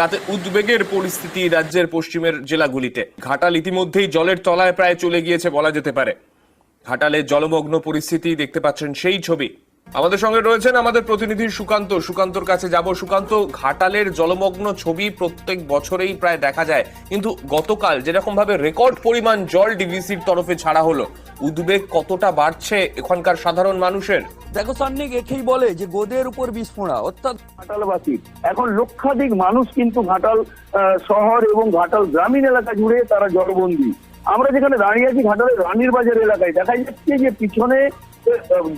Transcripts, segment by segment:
তাতে উদ্বেগের পরিস্থিতি রাজ্যের পশ্চিমের জেলাগুলিতে। ঘাটাল ইতিমধ্যেই জলের তলায় প্রায় চলে গিয়েছে বলা যেতে পারে। ঘাটালে জলমগ্ন পরিস্থিতি দেখতে পাচ্ছেন সেই ছবি। আমাদের সঙ্গে রয়েছেন আমাদের প্রতিনিধি সুকান্ত। সুকান্তর কাছে যাব। সুকান্ত, ঘাটালের জলমগ্ন ছবি প্রত্যেক বছরেই প্রায় দেখা যায়, কিন্তু গতকাল যেরকম ভাবে রেকর্ড পরিমাণ জল ডিভিসির তরফে ছাড়া হলো, উদ্বেগ কতটা বাড়ছে এখানকার সাধারণ মানুষের? দেখো সান্নিক একেই বলে যে গোদের উপর বিস্ফোরা, অর্থাৎ ঘাটালবাসী এখন লক্ষাধিক মানুষ কিন্তু ঘাটাল শহর এবং ঘাটাল গ্রামীণ এলাকা জুড়ে তারা জলবন্দী। আমরা যেখানে দাঁড়িয়ে আছি ঘাটালের রানীর বাজার এলাকায়, দেখা যাচ্ছে যে পিছনে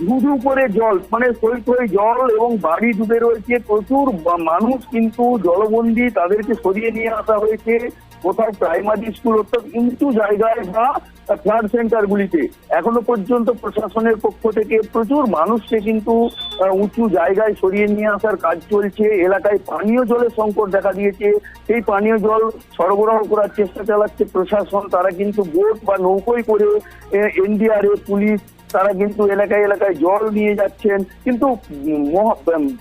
ধুধু করে জল, মানে থই থই জল এবং বাড়ি ডুবে রয়েছে। প্রচুর মানুষ কিন্তু জলবন্দী, তাদেরকে সরিয়ে নিয়ে আসা হয়েছে কোথাও প্রাইমারি স্কুল অর্থাৎ উঁচু জায়গায় বা ফ্লাড সেন্টার গুলিতে। এখনো পর্যন্ত প্রশাসনের পক্ষ থেকে প্রচুর মানুষকে কিন্তু উঁচু জায়গায় সরিয়ে নিয়ে আসার কাজ চলছে। এলাকায় পানীয় জলের সংকট দেখা দিয়েছে, সেই পানীয় জল সরবরাহ করার চেষ্টা চালাচ্ছে প্রশাসন। তারা কিন্তু বোট বা নৌকোয় করে এনডিআরএফ, পুলিশ তারা কিন্তু এলাকায় এলাকায় জল নিয়ে যাচ্ছেন। কিন্তু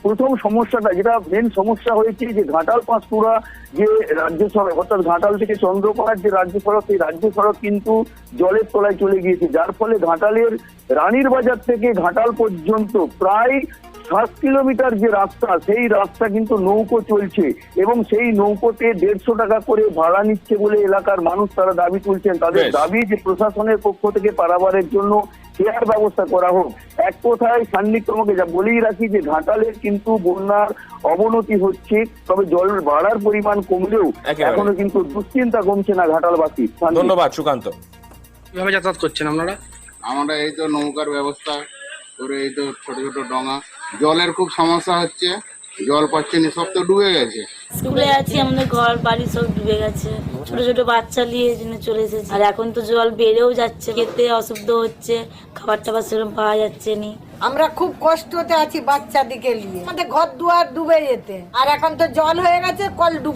প্রথম সমস্যাটা, যেটা মেন সমস্যা হয়েছে, যে ঘাটাল পাঁশকুড়া যে রাজ্য সড়ক, অর্থাৎ ঘাটাল থেকে চন্দ্রকোনার যে রাজ্য সড়ক, সেই রাজ্য সড়ক কিন্তু জলের তলায় চলে গিয়েছে, যার ফলে ঘাটালের রানীর বাজার থেকে ঘাটাল পর্যন্ত প্রায় 7 কিলোমিটার যে রাস্তা, সেই রাস্তা কিন্তু নৌকো চলছে এবং সেই নৌকোতে 150 টাকা করে ভাড়া নিচ্ছে বলে এলাকার মানুষ তারা দাবি তুলছেন। তাদের দাবি যে প্রশাসনের পক্ষ থেকে পারাবারের জন্য ফেয়ার ব্যবস্থা করা হোক। এক কথায় সান্নিক তোমাকে যা বলেই রাখি যে ঘাটালের কিন্তু বন্যার অবনতি হচ্ছে, তবে জল বাড়ার পরিমাণ কমলেও এখনো কিন্তু দুশ্চিন্তা কমছে না ঘাটালবাসী। ধন্যবাদ সুকান্ত। কিভাবে যাতায়াত করছেন আপনারা? আমরা এই তো নৌকার ব্যবস্থা করে, এই তো ছোট ছোট ডঙা। জলের খুব সমস্যা হচ্ছে, জল পাচ্ছে না, সব তো ডুবে গেছে। স্কুলে আছি, আমাদের ঘর বাড়ি সব ডুবে গেছে, ছোট ছোট বাচ্চা নিয়ে চলে এসেছে। আর এখন তো জল বেড়েও যাচ্ছে, খেতে অসুবিধা হচ্ছে, খাবার টাবার সেরকম পাওয়া যাচ্ছে না। আমরা খুব কষ্টতে আছি বাচ্চাদিকে নিয়ে, আমাদের ঘর দুয়ার ডুবে যেতে, আর এখন তো জল হয়ে গেছে, কল ডুবে